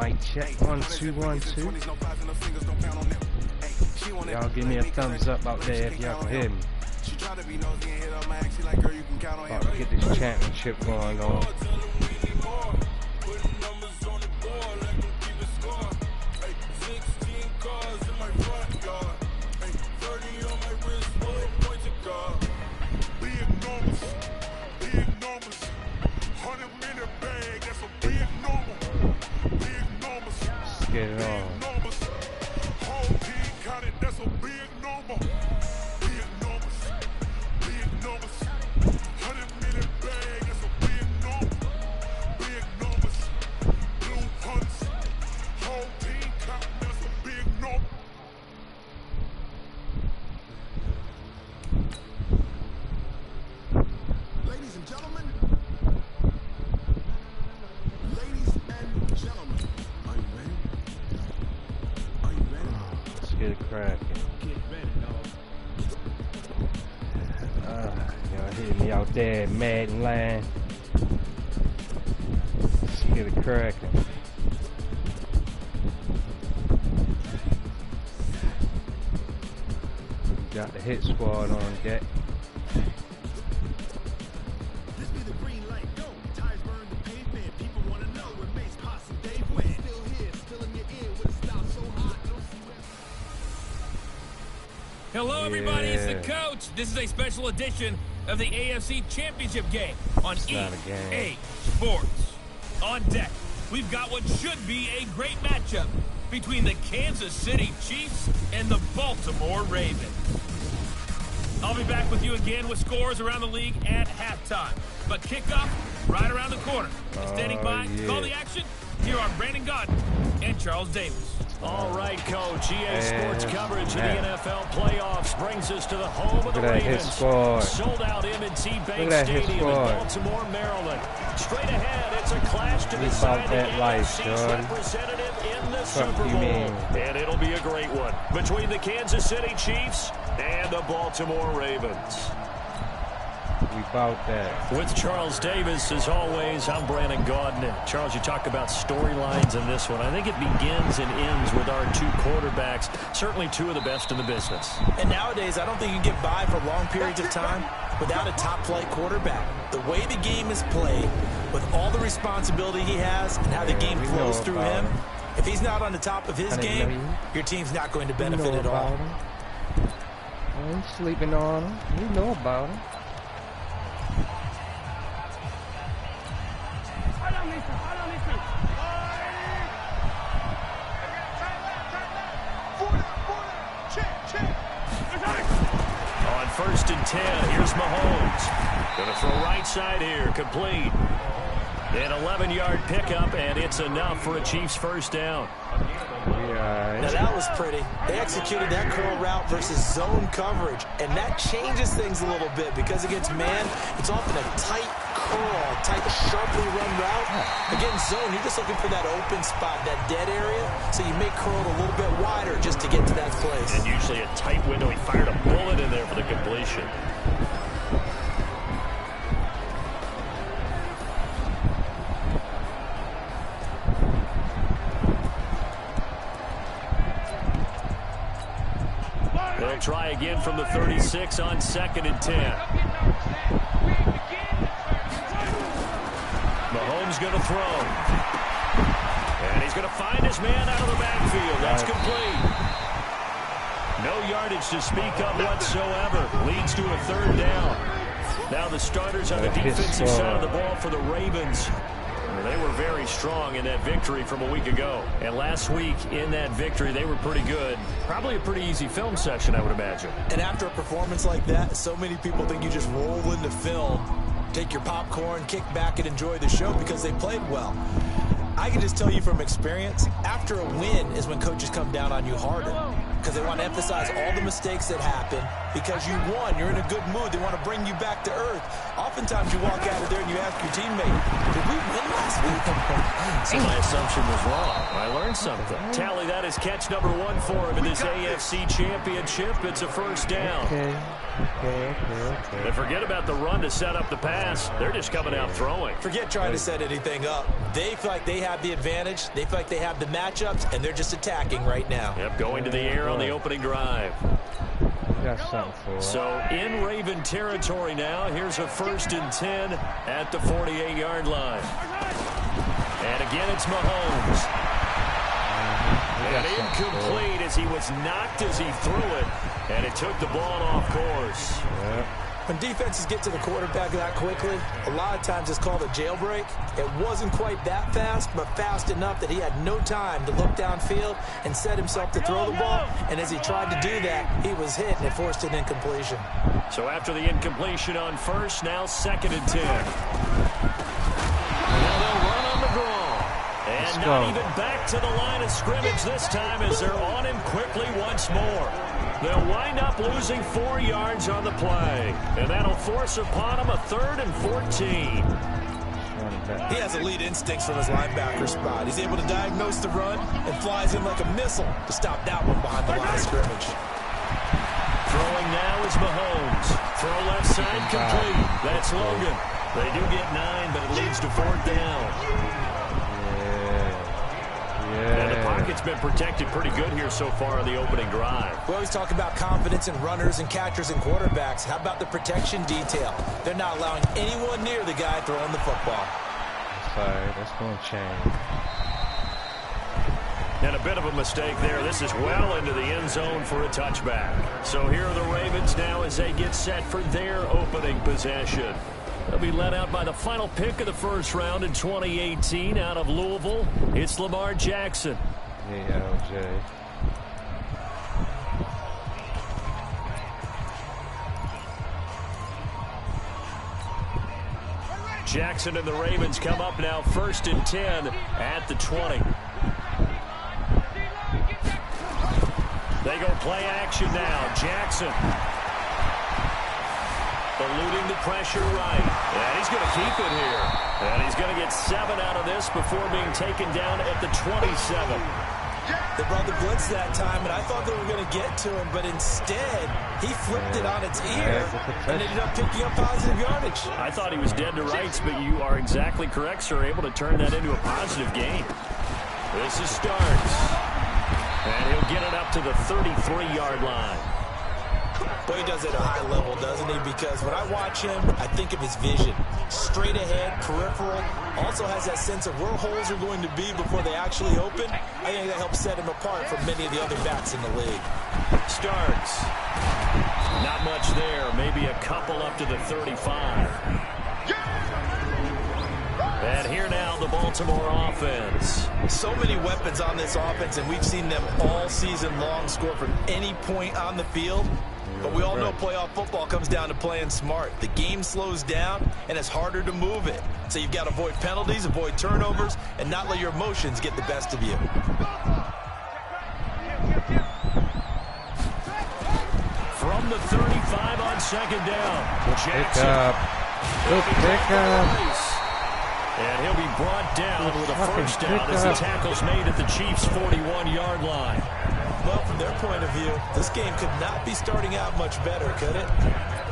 Mic check 1 2 1 2. Y'all give me a thumbs up out there if y'all can hear me. About to get this championship going on. Let's get it on. Y'all hear me out there, Madden land. Let's get it cracking. Got the hit squad on deck. This be the green light, go. Tires burn the pavement. People want to know where Mace, Posse, and Dave went. Still here, still in your ear with a style so hot. Hello, everybody. It's the coach. This is a special edition of the AFC Championship game on EA Sports. On deck, we've got what should be a great matchup between the Kansas City Chiefs and the Baltimore Ravens. I'll be back with you again with scores around the league at halftime. But kickoff right around the corner. Standing by to call the action, here are Brandon Godden and Charles Davis. All right, Coach. EA Sports coverage of the NFL playoffs brings us to the home of the Ravens. Sold out M&T Bank Stadium in Baltimore, Maryland. Straight ahead, it's a clash to decide the AFC's representative in the Super Bowl. And it'll be a great one between the Kansas City Chiefs and the Baltimore Ravens. We bout that. With Charles Davis, as always, I'm Brandon Godden. Charles, you talk about storylines in this one. I think it begins and ends with our two quarterbacks, certainly two of the best in the business. And nowadays, I don't think you can get by for long periods of time without a top-flight quarterback. The way the game is played, with all the responsibility he has and how the game flows through him, if he's not on the top of his game, your team's not going to benefit at all. I ain't sleeping on him. You know about him. On 1st and 10, here's Mahomes. Going to throw right side here, complete. An 11-yard pickup, and it's enough for a Chiefs first down. Now that was pretty. They executed that curl route versus zone coverage, and that changes things a little bit because against man, it's often a tight curl, tight, sharply run route. Against zone, you're just looking for that open spot, that dead area, so you make curl a little bit wider just to get to that place. And usually a tight window. He fired a bullet in there for the completion. They'll try again from the 36 on 2nd and 10. Mahomes going to throw. And he's going to find his man out of the backfield. That's complete. No yardage to speak of whatsoever. Leads to a 3rd down. Now the starters on the defensive side of the ball for the Ravens. They were very strong in that victory from a week ago. And last week in that victory, they were pretty good. Probably a pretty easy film session, I would imagine. And after a performance like that, so many people think you just roll into film, take your popcorn, kick back, and enjoy the show because they played well. I can just tell you from experience, after a win is when coaches come down on you harder. because they want to emphasize all the mistakes that happen. Because you won, you're in a good mood. They want to bring you back to earth. Oftentimes you walk out of there and you ask your teammate, did we win last week? So my assumption was wrong. I learned something. Tally, that is catch number 1 for him in this AFC Championship. It's a first down. Okay. And forget about the run to set up the pass. They're just coming out throwing. Forget trying to set anything up. They feel like they have the advantage. They feel like they have the matchups, and they're just attacking right now. Yep, going to the air on the opening drive. Got something for it. So in Raven territory now. Here's a 1st and 10 at the 48-yard line. And again, it's Mahomes. And incomplete as he was knocked as he threw it. And it took the ball off course. Yep. When defenses get to the quarterback that quickly, a lot of times it's called a jailbreak. It wasn't quite that fast, but fast enough that he had no time to look downfield and set himself to throw the ball. And as he tried to do that, he was hit, and it forced an incompletion. So after the incompletion on 1st, now 2nd and 10. Now they'll run on the draw. And not even back to the line of scrimmage this time as they're on him quickly once more. They'll wind up losing 4 yards on the play. And that'll force upon him a 3rd and 14. He has elite instincts from his linebacker spot. He's able to diagnose the run and flies in like a missile to stop that one behind the line of scrimmage. Throwing now is Mahomes. Throw left side complete. That's Logan. They do get 9, but it leads to 4th down. And the pocket's been protected pretty good here so far on the opening drive. We always talk about confidence in runners and catchers and quarterbacks. How about the protection detail? They're not allowing anyone near the guy throwing the football. Sorry, that's going to change. And a bit of a mistake there. This is well into the end zone for a touchback. So here are the Ravens now as they get set for their opening possession. They'll be led out by the final pick of the 1st round in 2018 out of Louisville. It's Lamar Jackson. Yeah, LJ. Jackson and the Ravens come up now 1st and 10 at the 20. They go play action now. Jackson. Eluding the pressure right. And he's going to keep it here. And he's going to get 7 out of this before being taken down at the 27. They brought the blitz that time, and I thought they were going to get to him, but instead, he flipped it on its ear and ended up picking up positive yardage. I thought he was dead to rights, but you are exactly correct, sir. Able to turn that into a positive gain. This is Starks. And he'll get it up to the 33-yard line. But he does it at a high level, doesn't he? Because when I watch him, I think of his vision. Straight ahead, peripheral. Also has that sense of where holes are going to be before they actually open. I think that helps set him apart from many of the other backs in the league. Starks. Not much there. Maybe a couple up to the 35. And here now, the Baltimore offense. So many weapons on this offense, and we've seen them all season long score from any point on the field. But we all know playoff football comes down to playing smart. The game slows down, and it's harder to move it. So you've got to avoid penalties, avoid turnovers, and not let your emotions get the best of you. From the 35 on 2nd down. Jackson. Good pickup. And he'll be brought down with a 1st down as the tackle's made at the Chiefs' 41-yard line. Well, from their point of view, this game could not be starting out much better, could it?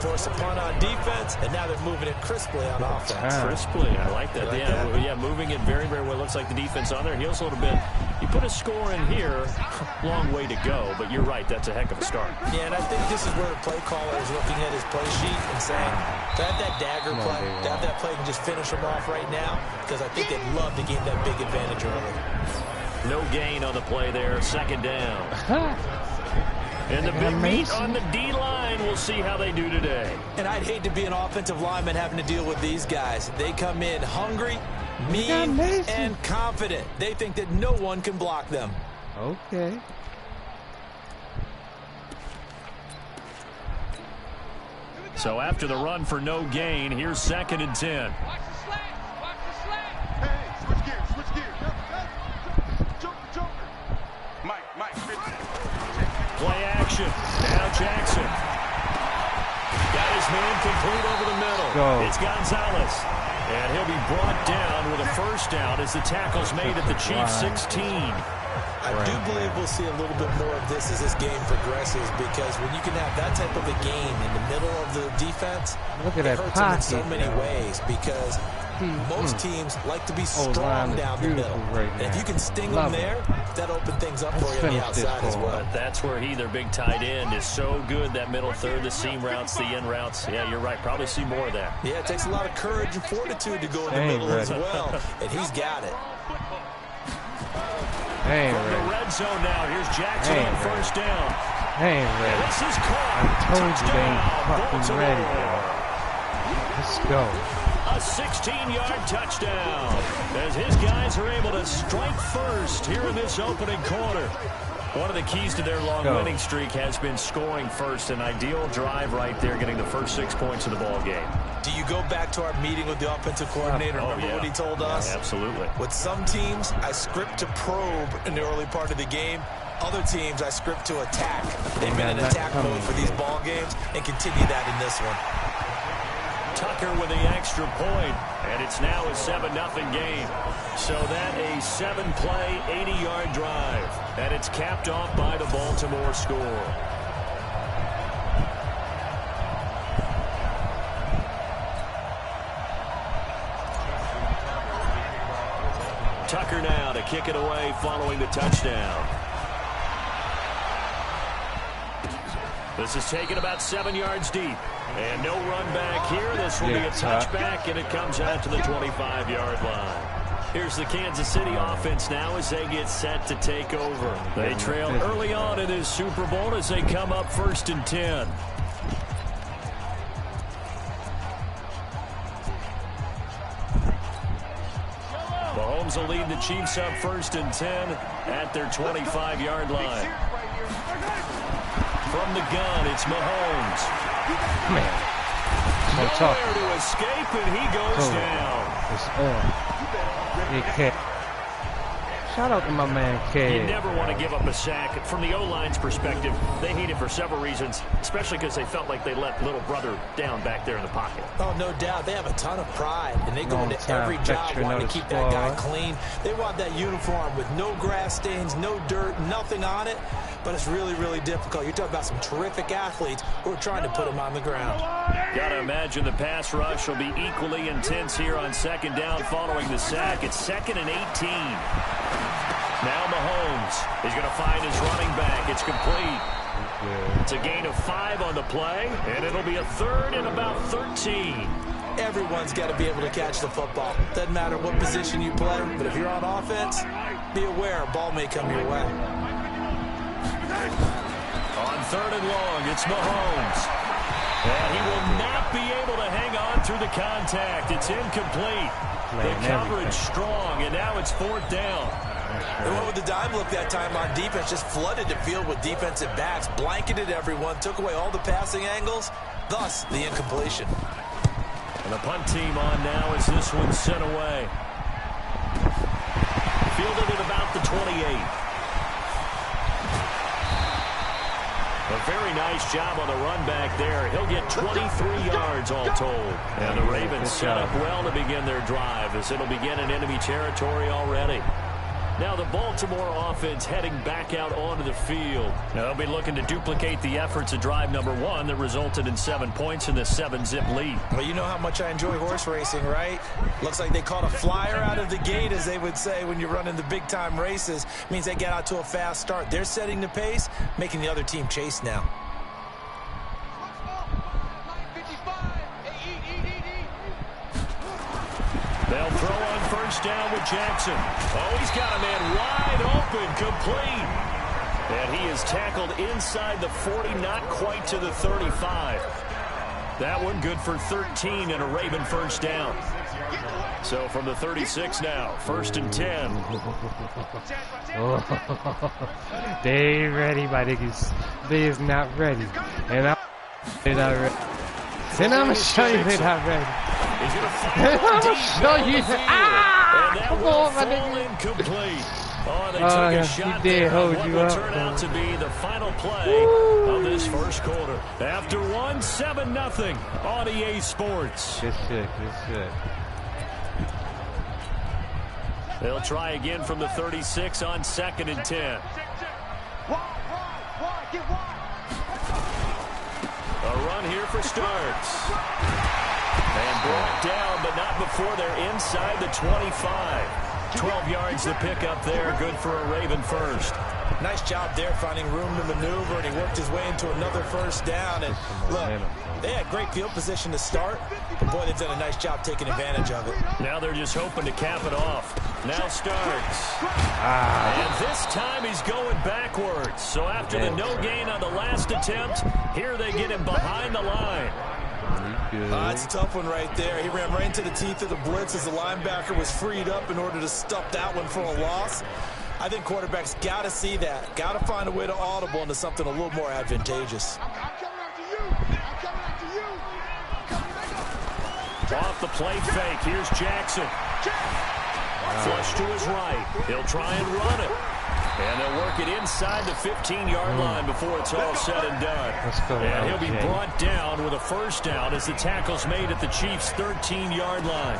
Force a punt on defense, and now they're moving it crisply on offense. Crisply, I like that. Yeah, moving it very, very well. Looks like the defense on their heels a little bit. You put a score in here, long way to go, but you're right, that's a heck of a start. Yeah, and I think this is where the play caller is looking at his play sheet and saying, to have that dagger play, to have that play and just finish them off right now, because I think they'd love to gain that big advantage early. No gain on the play there, 2nd down. And the big meat on the D-line, we'll see how they do today. And I'd hate to be an offensive lineman having to deal with these guys. They come in hungry, mean, and confident. They think that no one can block them. Okay. So after the run for no gain, here's 2nd and 10. Watch the slant. Watch the slant. Hey, switch gears. Switch gears. Joker. Mike. action. Now Jackson. Got his man complete over the middle. It's Gonzalez. And he'll be brought down with a first down as the tackle's made at the Chiefs 16. I do believe we'll see a little bit more of this as this game progresses, because when you can have that type of a game in the middle of the defense, it hurts them in so many ways, because most teams like to be strong down the middle. And if you can sting them there, that opens things up for you on the outside as well. But that's where their big tight end, is so good, that middle third, the seam routes, the in routes. Yeah, you're right. Probably see more of that. Yeah, it takes a lot of courage and fortitude to go in the middle as well, and he's got it. From the red zone now, here's Jackson on first down. This is caught. I told you they ain't fucking ready, bro. Let's go. A 16-yard touchdown as his guys are able to strike first here in this opening quarter. One of the keys to their long winning streak has been scoring first. An ideal drive right there, getting the first 6 points of the ball game. Do you go back to our meeting with the offensive coordinator? Remember what he told us? Yeah, absolutely. With some teams, I script to probe in the early part of the game. Other teams, I script to attack. They've been in attack mode for these ball games and continue that in this one. Tucker with the extra point, and it's now a 7-0 game. So that a 7-play, 80-yard drive, and it's capped off by the Baltimore score. Tucker now to kick it away following the touchdown. This is taken about 7 yards deep. And no run back here. This will be a touchback, and it comes out to the 25-yard line. Here's the Kansas City offense now as they get set to take over. They trail early on in this Super Bowl as they come up 1st and 10. Mahomes will lead the Chiefs up 1st and 10 at their 25-yard line. From the gun, it's Mahomes. Man. Nowhere to escape, and he goes down. It's on. Shout out to my man, K. You never want to give up a sack. From the O-line's perspective, they hate it for several reasons, especially because they felt like they let little brother down back there in the pocket. Oh, no doubt. They have a ton of pride, and they go into every job wanting to keep that guy clean. They want that uniform with no grass stains, no dirt, nothing on it. But it's really, really difficult. You're talking about some terrific athletes who are trying to put him on the ground. Got to imagine the pass rush will be equally intense here on 2nd down following the sack. It's 2nd and 18. Now Mahomes is going to find his running back. It's complete. It's a gain of 5 on the play, and it'll be a 3rd and about 13. Everyone's got to be able to catch the football. Doesn't matter what position you play, but if you're on offense, be aware a ball may come your way. On 3rd and long, it's Mahomes. And he will not be able to hang on through the contact. It's incomplete. The coverage strong, and now it's 4th down. They went with the dime look that time on defense, just flooded the field with defensive backs, blanketed everyone, took away all the passing angles, thus the incompletion. And the punt team on now as this one's sent away. Fielded at about the 28. A very nice job on the run back there. He'll get 23 yards all told. And the Ravens set up well to begin their drive as it'll begin in enemy territory already. Now the Baltimore offense heading back out onto the field. Now they'll be looking to duplicate the efforts of drive number 1 that resulted in 7 points in this 7-zip lead. Well, you know how much I enjoy horse racing, right? Looks like they caught a flyer out of the gate, as they would say when you're running the big-time races. Means they get out to a fast start. They're setting the pace, making the other team chase now. They'll throw on 1st down with Jackson. Oh, he's got a man wide open, complete. And he is tackled inside the 40, not quite to the 35. That one good for 13 and a Raven 1st down. So from the 36 now, 1st and 10. Oh, they ain't ready, my niggas. They is not ready. And they're not ready. Then I'm going to show you they're not ready. He's going to I'm going to show you. and that Come will on, my fall nigga. incomplete. Oh, they took a shot there on what will turn out to be the final play of this first quarter. After 1, 7-0 on EA Sports. Good shit, good shit. They'll try again from the 36 on 2nd and 10. A run here for starts. And brought down, but not before they're inside the 25. 12 yards to pick up there. Good for a Raven first. Nice job there finding room to maneuver, and he worked his way into another first down. And look, they had great field position to start, but boy, they've done a nice job taking advantage of it. Now they're just hoping to cap it off. Now starts. And this time he's going backwards. So after the no gain on the last attempt, here they get him behind the line. It's a tough one right there. He ran right into the teeth of the blitz as the linebacker was freed up in order to stuff that one for a loss. I think quarterbacks got to see that. Got to find a way to audible into something a little more advantageous. Off the play fake. Here's Jackson. Flush to his right. He'll try and run it. And they'll work it inside the 15-yard line before it's all said and done. And he'll be brought down with a first down as the tackle's made at the Chiefs' 13-yard line.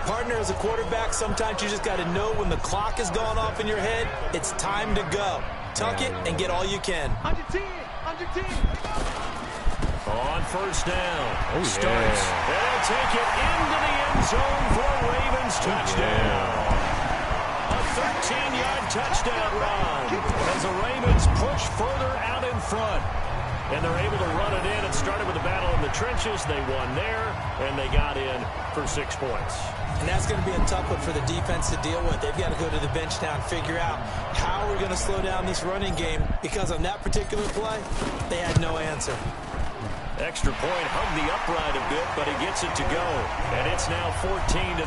Partner, as a quarterback, sometimes you just got to know when the clock has gone off in your head, it's time to go. Tuck it and get all you can. Under 10. On first down. Starts. And they'll take it into the end zone for a Ravens touchdown. A 13-yard touchdown run as the Ravens push further out in front. And they're able to run it in. It started with a battle in the trenches. They won there, and they got in for 6 points. And that's going to be a tough one for the defense to deal with. They've got to go to the bench now and figure out how we're going to slow down this running game, because on that particular play, they had no answer. Extra point hung the upright a bit, but he gets it to go. And it's now 14-0.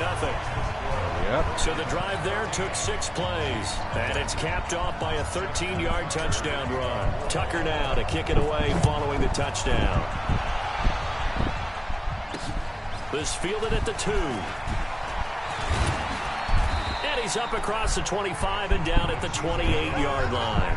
Yep. So the drive there took 6 plays, and it's capped off by a 13-yard touchdown run. Tucker now to kick it away following the touchdown. This fielded at the 2. And he's up across the 25 and down at the 28-yard line.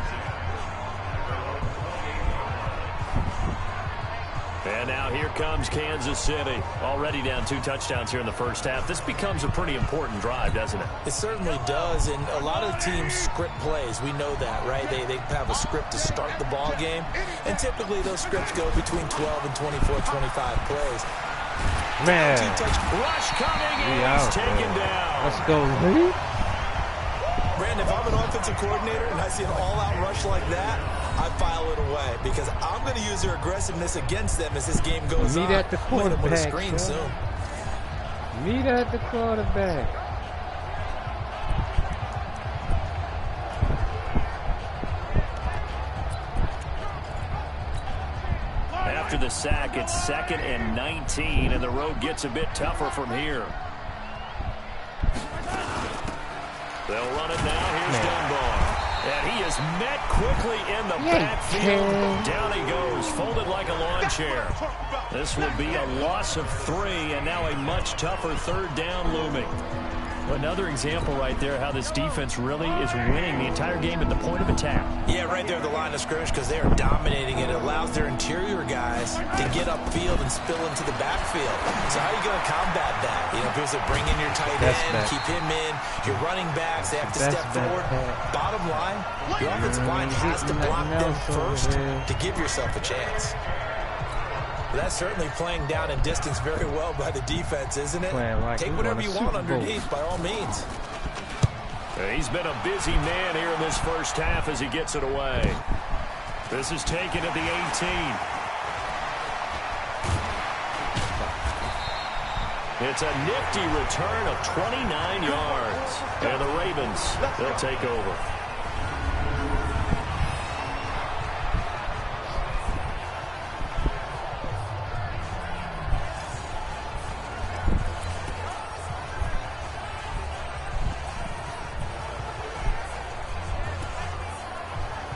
And now here comes Kansas City. Already down 2 touchdowns here in the first half. This becomes a pretty important drive, doesn't it? It certainly does, and a lot of teams script plays. We know that, right? They have a script to start the ball game, and typically those scripts go between 12 and 24, 25 plays. Man. Rush coming, and he's taken down. Let's go. Brandon, if I'm an offensive coordinator and I see an all-out rush like that, I file it away, because I'm going to use their aggressiveness against them as this game goes on. Meet at the quarterback. With a screen soon. Meet at the quarterback. After the sack, it's 2nd and 19, and the road gets a bit tougher from here. They'll run it now. Here's Dunbar. And he is met quickly in the backfield. Down he goes, folded like a lawn chair. This will be a loss of 3, and now a much tougher 3rd down looming. Another example right there how this defense really is winning the entire game at the point of attack. Yeah, right there at the line of scrimmage, because they are dominating it. It allows their interior guys to get upfield and spill into the backfield. So how are you going to combat that? You know, because they bring in your tight end, keep him in. Your running backs, they have to step forward. Bottom line, your offensive line has to block them first to give yourself a chance. That's certainly playing down in distance very well by the defense, isn't it? Like take whatever you want underneath, by all means. He's been a busy man here in this first half as he gets it away. This is taken at the 18. It's a nifty return of 29 yards. And the Ravens, they'll take over.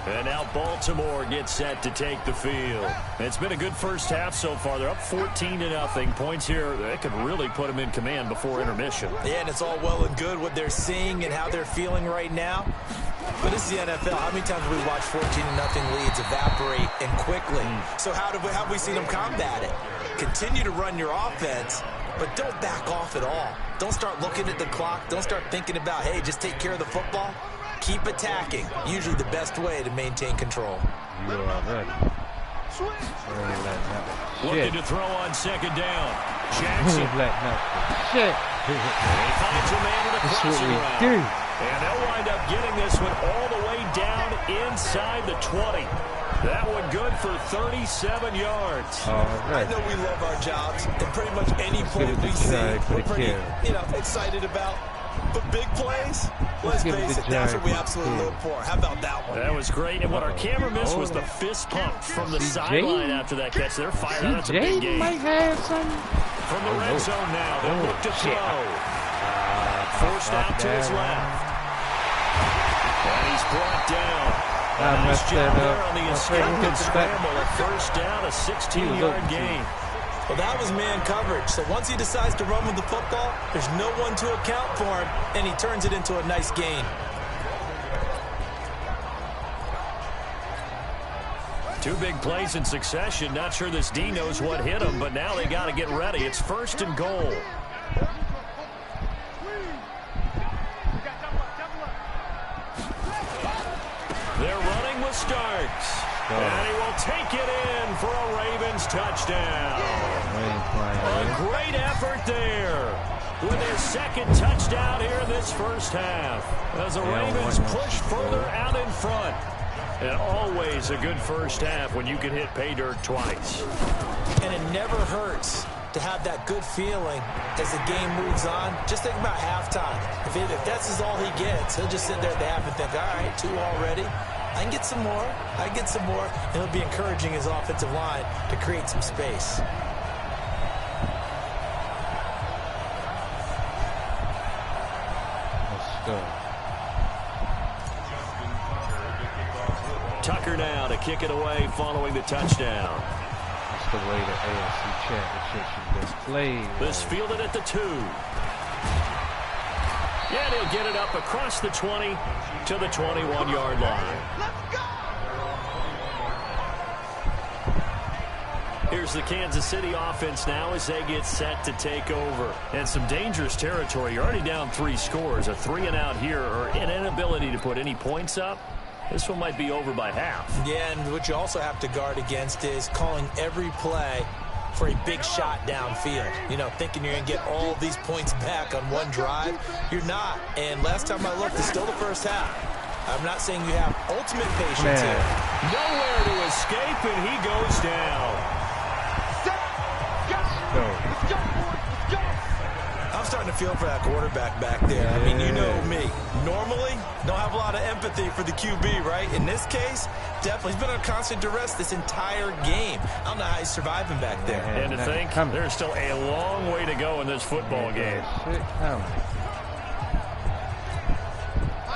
And now Baltimore gets set to take the field. It's been a good first half so far. They're up 14-0. Points here, that could really put them in command before intermission. Yeah, and it's all well and good what they're seeing and how they're feeling right now. But this is the NFL. How many times have we watched 14-0 leads evaporate and quickly? So how have we seen them combat it? Continue to run your offense, but don't back off at all. Don't start looking at the clock. Don't start thinking about, hey, just take care of the football. Keep attacking. Usually the best way to maintain control. You are ready. Looking to throw on second down. Jackson. Shit. He finds a man with a crossing route. And they'll wind up getting this one all the way down inside the 20. That one good for 37 yards. I know we love our jobs, and pretty much any play we see, we're pretty, excited about. But big plays, let's face it, that's what we absolutely live for. How about that one? That was great. And what our camera missed was the fist pump from the sideline after that catch. They're fired out. That's a big game. From the red zone now, they'll look to throw. Forced out to his left. And he's brought down. Nice job there on the escape and scramble. A first down, a 16-yard gain. Well, that was man coverage. So once he decides to run with the football, there's no one to account for him, and he turns it into a nice gain. Two big plays in succession. Not sure this D knows what hit him, but now they got to get ready. It's first and goal. They're running with Starks. And he will take it in for a Ravens touchdown. A great effort there with their second touchdown here in this first half. As the Ravens push further out in front. And always a good first half when you can hit pay dirt twice. And it never hurts to have that good feeling as the game moves on. Just think about halftime. If that's all he gets, he'll just sit there at the half and think, all right, 2 already. I can get some more. I can get some more. And he'll be encouraging his offensive line to create some space. Let's go. Tucker now to kick it away following the touchdown. That's the way the AFC Championship should be played. This fielded at the 2. And he'll get it up across the 20 to the 21-yard line. Let's go! Here's the Kansas City offense now as they get set to take over. And some dangerous territory. You're already down 3 scores. A 3-and-out here or an inability to put any points up. This one might be over by half. Yeah, and what you also have to guard against is calling every play for a big shot downfield. Thinking you're going to get all these points back on one drive. You're not. And last time I looked, it's still the first half. I'm not saying you have ultimate patience here. Nowhere to escape, and he goes down. I'm starting to feel for that quarterback back there. I mean, you know me. Normally, don't have a lot of empathy for the QB, right? In this case, definitely. He's been under constant duress this entire game. I don't know how he's surviving back there. And to think, there's still a long way to go in this football game.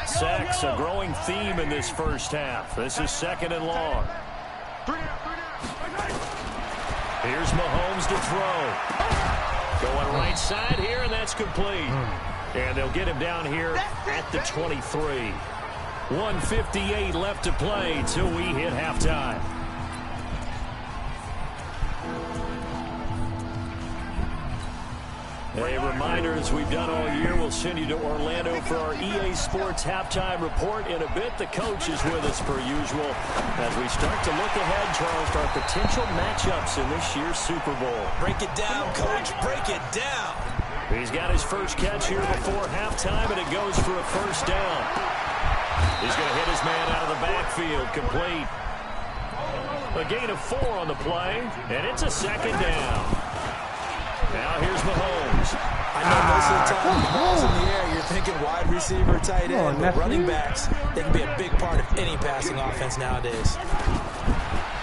Sacks, a growing theme in this first half. This is second and long. Here's Mahomes to throw. Going right side here, and that's complete. And they'll get him down here at the 23. 1:58 left to play till we hit halftime. A reminder, as we've done all year, we'll send you to Orlando for our EA Sports halftime report in a bit. The coach is with us per usual as we start to look ahead, Charles, to our potential matchups in this year's Super Bowl. Break it down, Coach. Break it down. He's got his first catch here before halftime, and it goes for a first down. He's going to hit his man out of the backfield, complete. A gain of 4 on the play, and it's a second down. Now here's Mahomes. I know most of the time the ball's in the air, you're thinking wide receiver, tight end, but running backs, they can be a big part of any passing offense nowadays.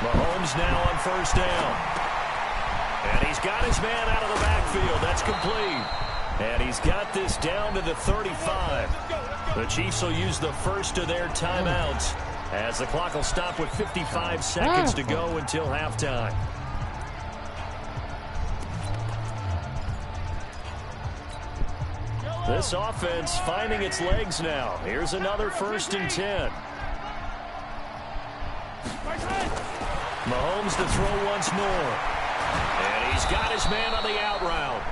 Mahomes now on first down. And he's got his man out of the backfield. That's complete. And he's got this down to the 35. The Chiefs will use the first of their timeouts as the clock will stop with 55 seconds to go until halftime. This offense finding its legs now. Here's another 1st and 10. Mahomes to throw once more. And he's got his man on the out route.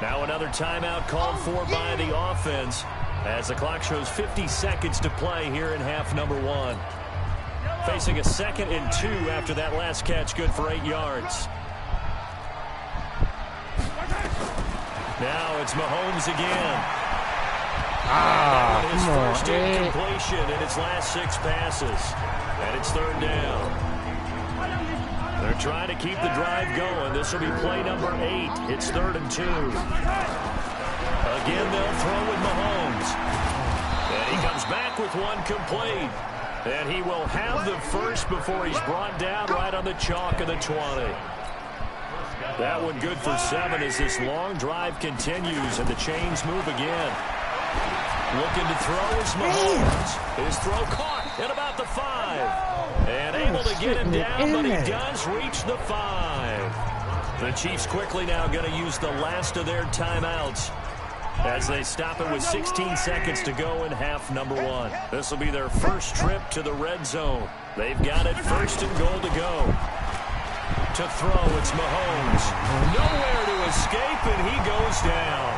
Now another timeout called for by the offense as the clock shows 50 seconds to play here in half number 1. Facing a 2nd and 2 after that last catch, good for 8 yards. Now it's Mahomes again. His first incompletion in his last 6 passes. And it's 3rd down. They're trying to keep the drive going. This will be play number 8. It's 3rd and 2. Again, they'll throw with Mahomes. And he comes back with one complete. And he will have the first before he's brought down right on the chalk of the 20. That one good for 7 as this long drive continues and the chains move again. Looking to throw is Mahomes. His throw caught at about the 5. And able to get him down, but he does reach the 5. The Chiefs quickly now going to use the last of their timeouts as they stop it with 16 seconds to go in half number 1. This will be their first trip to the red zone. They've got it 1st and goal to go. To throw, it's Mahomes. Nowhere to escape, and he goes down.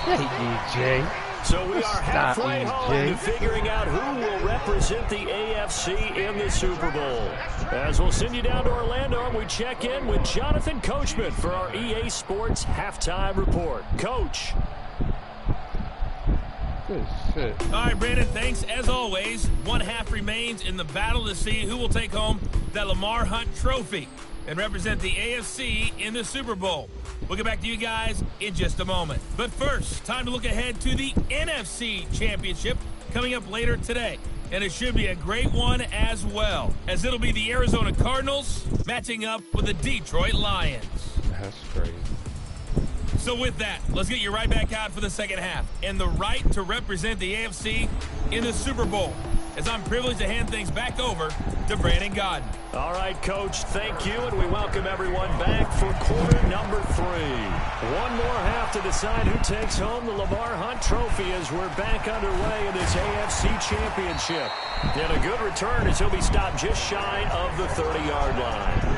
Hey, EJ. So we are halfway home to figuring out who will represent the AFC in the Super Bowl. As we'll send you down to Orlando, and we check in with Jonathan Coachman for our EA Sports Halftime Report. Coach. Good shit. All right, Brandon, thanks. As always, 1 half remains in the battle to see who will take home that Lamar Hunt trophy and represent the AFC in the Super Bowl. We'll get back to you guys in just a moment. But first, time to look ahead to the NFC Championship coming up later today. And it should be a great one as well, as it'll be the Arizona Cardinals matching up with the Detroit Lions. That's crazy. So with that, let's get you right back out for the second half and the right to represent the AFC in the Super Bowl, as I'm privileged to hand things back over to Brandon Gaudin. All right, Coach, thank you, and we welcome everyone back for quarter number 3. One more half to decide who takes home the Lamar Hunt trophy as we're back underway in this AFC Championship. And a good return as he'll be stopped just shy of the 30-yard line.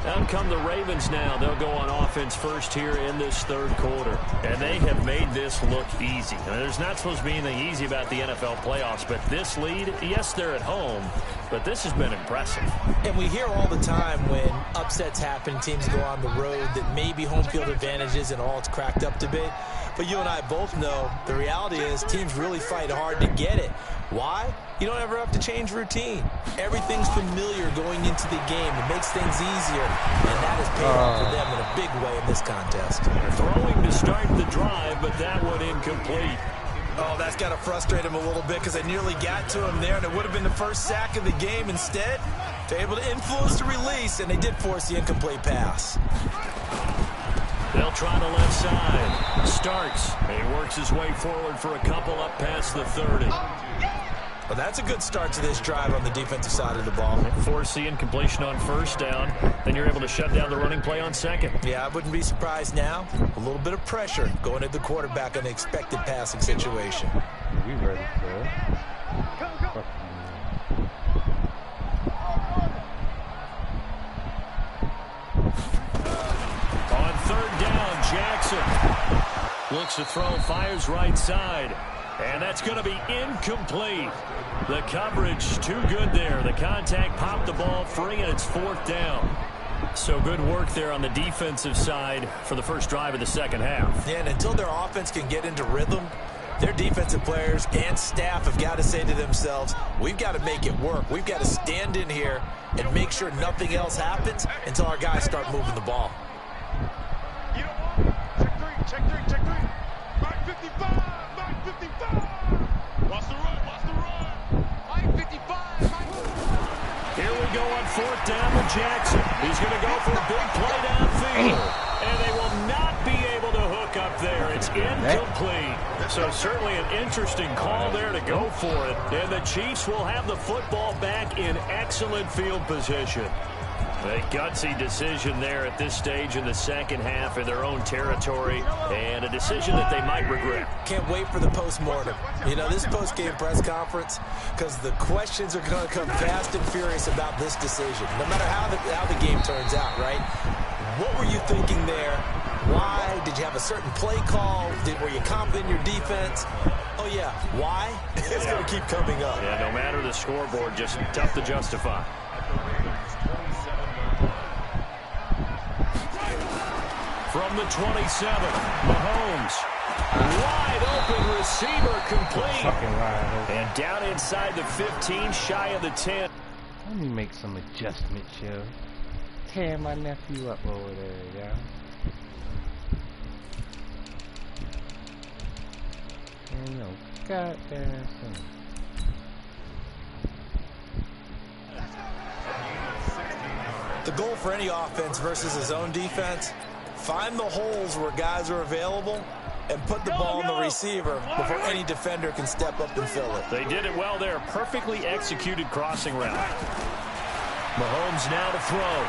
Out come the Ravens now. They'll go on offense first here in this 3rd quarter. And they have made this look easy. Now, there's not supposed to be anything easy about the NFL playoffs, but this lead, yes, they're at home, but this has been impressive. And we hear all the time when upsets happen, teams go on the road, that maybe home field advantage isn't all it's cracked up to be. But you and I both know the reality is teams really fight hard to get it. Why? You don't ever have to change routine. Everything's familiar going into the game. It makes things easier, and that has paid off for them in a big way in this contest. Throwing to start the drive, but that one incomplete. Oh, that's got to frustrate him a little bit because they nearly got to him there, and it would have been the first sack of the game. Instead, they're able to influence the release, and they did force the incomplete pass. They'll try the left side. Starts. He works his way forward for a couple up past the 30. Well, that's a good start to this drive on the defensive side of the ball. Force the incompletion on 1st down. Then you're able to shut down the running play on 2nd. Yeah, I wouldn't be surprised now. A little bit of pressure going at the quarterback on the expected passing situation. We ready for it. On 3rd down, Jackson looks to throw, fires right side. And that's going to be incomplete. The coverage too good there. The contact popped the ball free, and it's 4th down. So good work there on the defensive side for the first drive of the second half. Yeah, and until their offense can get into rhythm, their defensive players and staff have got to say to themselves, we've got to make it work. We've got to stand in here and make sure nothing else happens until our guys start moving the ball. Check three. Mark 55. Watch the run. Mark 55. Here we go on 4th down with Jackson. He's going to go for a big play downfield. And they will not be able to hook up there. It's incomplete. So certainly an interesting call there to go for it. And the Chiefs will have the football back in excellent field position. A gutsy decision there at this stage in the second half in their own territory, and a decision that they might regret. Can't wait for the post-mortem. You know, this post-game press conference, because the questions are going to come fast and furious about this decision, no matter how the game turns out, right? What were you thinking there? Why? Did you have a certain play call? Were you confident in your defense? Oh, yeah. Why? It's going to keep coming up. Yeah, no matter the scoreboard, just tough to justify. From the 27, Mahomes. Wide open receiver complete. And down inside the 15, shy of the 10. Let me make some adjustments, yo. Tear my nephew up over there, yo. Ain't no goddamn thing. The goal for any offense versus his own defense, find the holes where guys are available and put the ball in the receiver before any defender can step up and fill it. They did it well there. Perfectly executed crossing route. Mahomes now to throw.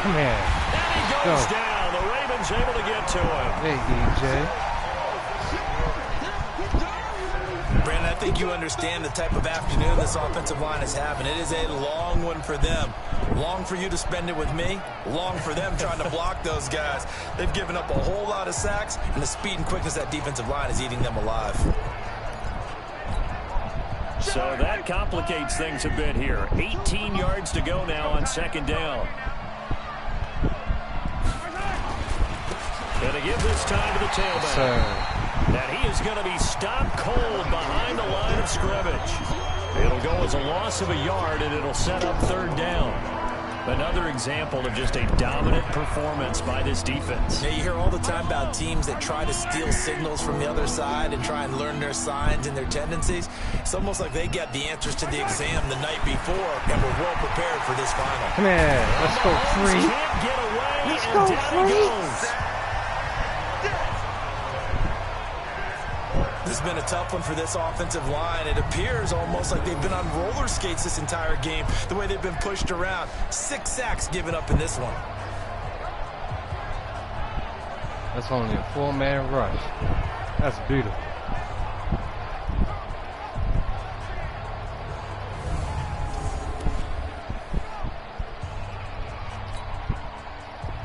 Come here. And he goes down. The Ravens able to get to him. Hey, EJ. Brandon, I think you understand the type of afternoon this offensive line is having. It is a long one for them. Long for you to spend it with me. Long for them trying to block those guys. They've given up a whole lot of sacks, and the speed and quickness of that defensive line is eating them alive. So that complicates things a bit here. 18 yards to go now on second down. Gonna give this time to the tailback. That he is going to be stopped cold behind the line of scrimmage. It'll go as a loss of a yard, and it'll set up third down. Another example of just a dominant performance by this defense. Yeah, you hear all the time about teams that try to steal signals from the other side and try and learn their signs and their tendencies. It's almost like they got the answers to the exam the night before and were well prepared for this final. Come here. Let's go free. Can't get away, Let's and go down free. he goes. This has been a tough one for this offensive line. It appears almost like they've been on roller skates this entire game, the way they've been pushed around. 6 sacks given up in this one. That's only a 4-man rush. That's beautiful.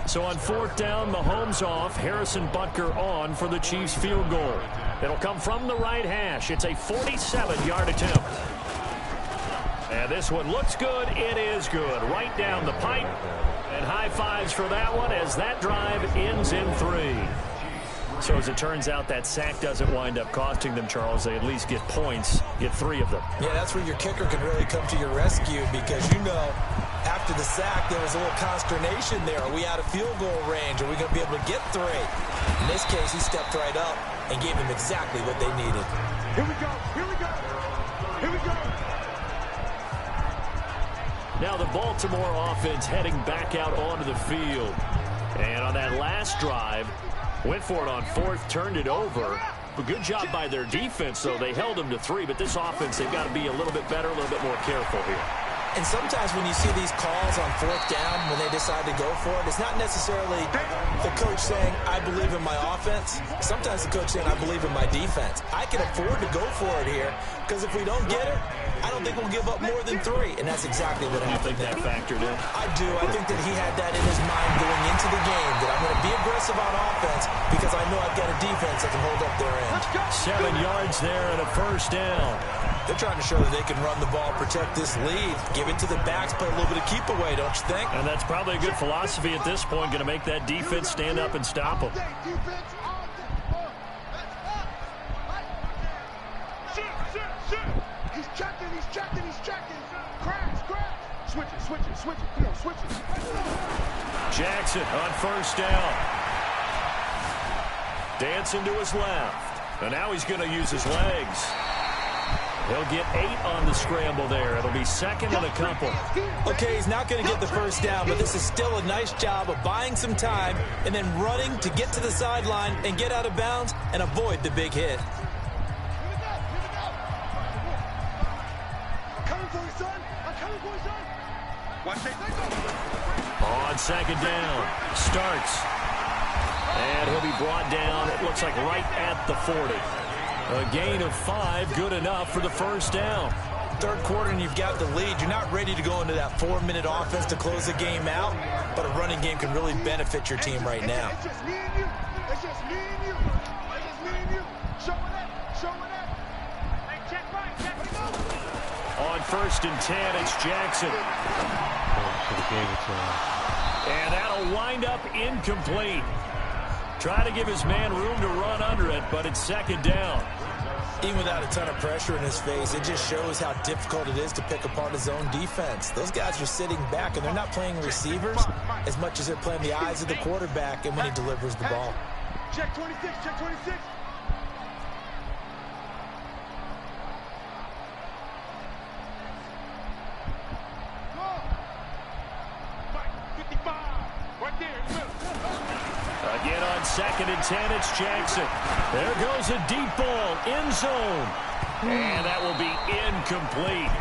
So on fourth down, Mahomes off, Harrison Butker on for the Chiefs field goal. It'll come from the right hash. It's a 47-yard attempt. And this one looks good. It is good. Right down the pipe. And high fives for that one as that drive ends in 3. So as it turns out, that sack doesn't wind up costing them, Charles. They at least get points, get 3 of them. Yeah, that's where your kicker can really come to your rescue because, you know, after the sack, there was a little consternation there. Are we out of field goal range? Are we going to be able to get 3? In this case, he stepped right up and gave them exactly what they needed. Here we go. Here we go. Here we go. Now the Baltimore offense heading back out onto the field. And on that last drive, went for it on 4th, turned it over. A good job by their defense, though. They held them to 3, but this offense, they've got to be a little bit better, a little bit more careful here. And sometimes when you see these calls on 4th down, when they decide to go for it, it's not necessarily the coach saying, I believe in my offense. Sometimes the coach saying, I believe in my defense. I can afford to go for it here because if we don't get it, I don't think we'll give up more than 3. And that's exactly what happened. You think that factored in? I do. I think that he had that in his mind going into the game, that I'm going to be aggressive on offense because I know I've got a defense that can hold up their end. 7 yards there and a first down. They're trying to show that they can run the ball, protect this lead, give it to the backs, play a little bit of keep away, don't you think? And that's probably a good philosophy at this point, going to make that defense stand up and stop them. He's checking, he's checking, he's checking. Crash. Switch it. Come on, switch it. Jackson on first down. Dancing to his left. And now he's going to use his legs. He'll get 8 on the scramble there. It'll be second and a couple. Okay, he's not going to get the first down, but this is still a nice job of buying some time and then running to get to the sideline and get out of bounds and avoid the big hit. On second down, starts. And he'll be brought down, it looks like right at the 40. A gain of 5, good enough for the first down. Third quarter and you've got the lead. You're not ready to go into that 4-minute offense to close the game out, but a running game can really benefit your team right now. It's just me and you. It's just me and you. It's just me and you. Show it up. Show it up. Hey, check right. Check it out. On first and 10, it's Jackson. And that'll wind up incomplete. Try to give his man room to run under it, but it's second down. Even without a ton of pressure in his face, it just shows how difficult it is to pick apart his own defense. Those guys are sitting back, and they're not playing receivers as much as they're playing the eyes of the quarterback and when he delivers the ball. Check 26. Check 26. Again on second and 10, it's Jackson. There goes a deep ball, end zone. And that will be incomplete.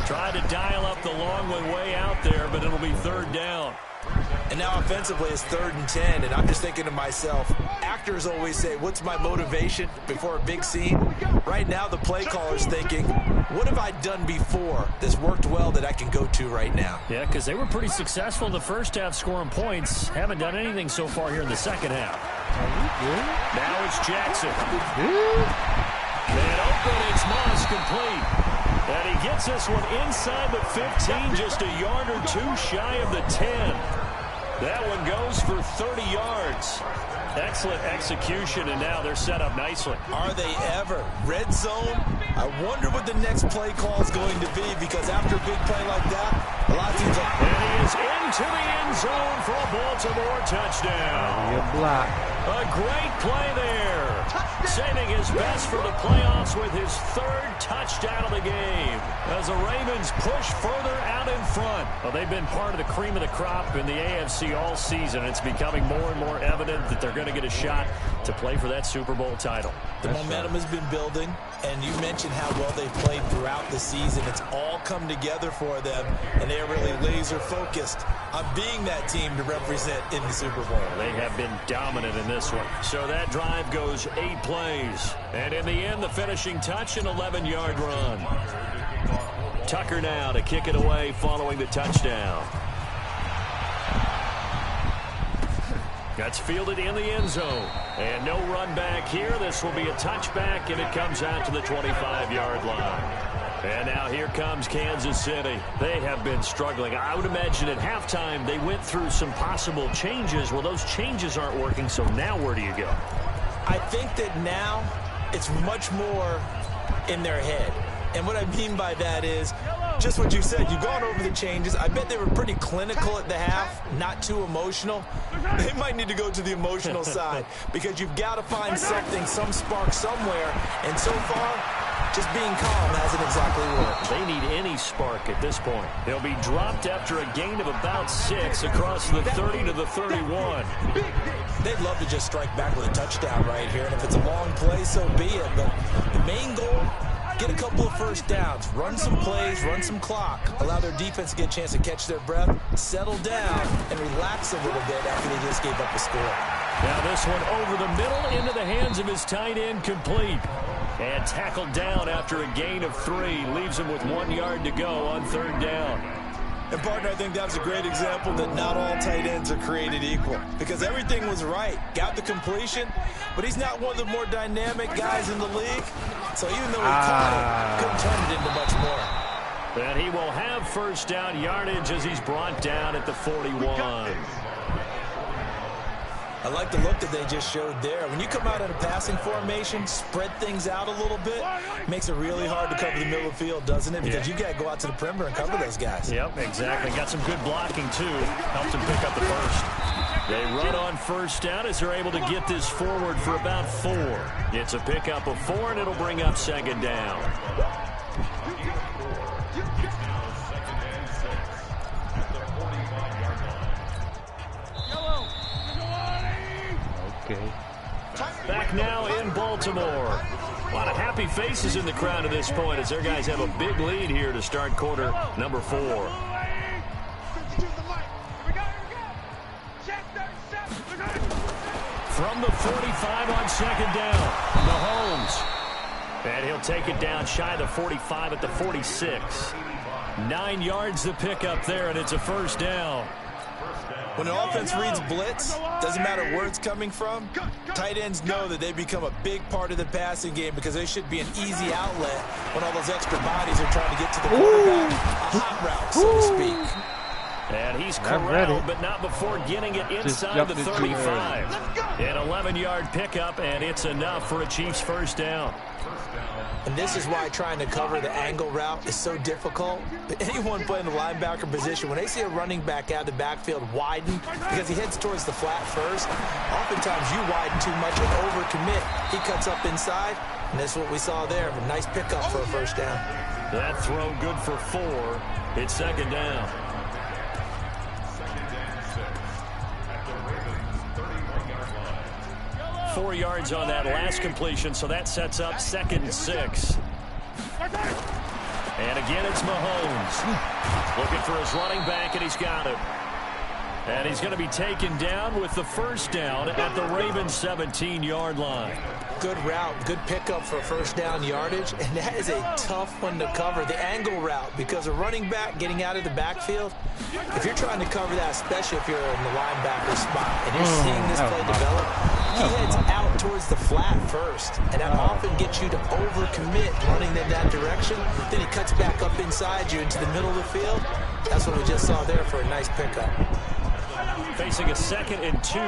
Try to dial up the long one way out there, but it'll be third down. And now offensively it's 3rd and 10, and I'm just thinking to myself, actors always say, what's my motivation before a big scene? Right now the play caller's thinking, what have I done before that's worked well that I can go to right now? Yeah, because they were pretty successful in the first half scoring points. Haven't done anything so far here in the second half. Now it's Jackson. And open, it's Moss complete. And he gets this one inside the 15, just a yard or 2 shy of the 10. That one goes for 30 yards. Excellent execution, and now they're set up nicely. Are they ever? Red zone? I wonder what the next play call is going to be, because after a big play like that, a lot of teams are... And he is into the end zone for a Baltimore touchdown. You block. A great play there. Saving his best for the playoffs with his 3rd touchdown of the game. As the Ravens push further out in front. Well, they've been part of the cream of the crop in the AFC all season. It's becoming more and more evident that they're going to get a shot to play for that Super Bowl title. The momentum has been building, and you mentioned how well they've played throughout the season. It's all come together for them, and they're really laser-focused on being that team to represent in the Super Bowl. They have been dominant in this one. So that drive goes 8 plays. And in the end, the finishing touch, an 11-yard run. Tucker now to kick it away following the touchdown. That's fielded in the end zone. And no run back here. This will be a touchback, and it comes out to the 25-yard line. And now here comes Kansas City. They have been struggling. I would imagine at halftime they went through some possible changes. Well, those changes aren't working, so now where do you go? I think that now it's much more in their head. And what I mean by that is just what you said. You've gone over the changes. I bet they were pretty clinical at the half, not too emotional. They might need to go to the emotional side because you've got to find something, some spark somewhere. And so far, just being calm hasn't exactly worked. They need any spark at this point. They'll be dropped after a gain of about 6 across the 30 to the 31. They'd love to just strike back with a touchdown right here. And if it's a long play, so be it. But the main goal, get a couple of first downs, run some plays, run some clock, allow their defense to get a chance to catch their breath, settle down, and relax a little bit after they just gave up a score. Now this one over the middle into the hands of his tight end, complete. And tackled down after a gain of 3. Leaves him with 1 yard to go on 3rd down. And, partner, I think that was a great example that not all tight ends are created equal. Because everything was right. Got the completion, but he's not one of the more dynamic guys in the league. So even though he caught it, couldn't turn it into much more. And he will have first down yardage as he's brought down at the 41. I like the look that they just showed there. When you come out in a passing formation, spread things out a little bit, makes it really hard to cover the middle of the field, doesn't it? Because you got to go out to the perimeter and cover those guys. Yep, exactly. Got some good blocking, too. Helped him pick up the first. They run on first down as they're able to get this forward for about 4. It's a pickup of 4, and it'll bring up 2nd down. Okay. Back now in Baltimore. A lot of happy faces in the crowd at this point as their guys have a big lead here to start quarter number 4. From the 45 on second down, Mahomes. And he'll take it down shy of the 45 at the 46. 9 yards to pick up there, and it's a first down. When an offense reads blitz, doesn't matter where it's coming from, tight ends know that they become a big part of the passing game because they should be an easy outlet when all those extra bodies are trying to get to the quarterback. A hot route, so to speak. And he's corralled, but not before getting it inside the 35. An 11-yard pickup, and it's enough for a Chiefs first down. And this is why trying to cover the angle route is so difficult. But anyone playing the linebacker position, when they see a running back out of the backfield widen because he heads towards the flat first, oftentimes you widen too much and overcommit. He cuts up inside, and that's what we saw there. A nice pickup for a first down. That throw good for 4. It's second down. 4 yards on that last completion, so that sets up 2nd and 6. And again, it's Mahomes. Looking for his running back, and he's got it. And he's going to be taken down with the first down at the Ravens' 17-yard line. Good route, good pickup for first down yardage, and that is a tough one to cover, the angle route, because a running back getting out of the backfield, if you're trying to cover that, especially if you're in the linebacker spot, and you're seeing this play develop, he heads out towards the flat first, and that often gets you to overcommit running in that direction. Then he cuts back up inside you into the middle of the field. That's what we just saw there for a nice pickup. Facing a 2nd and 2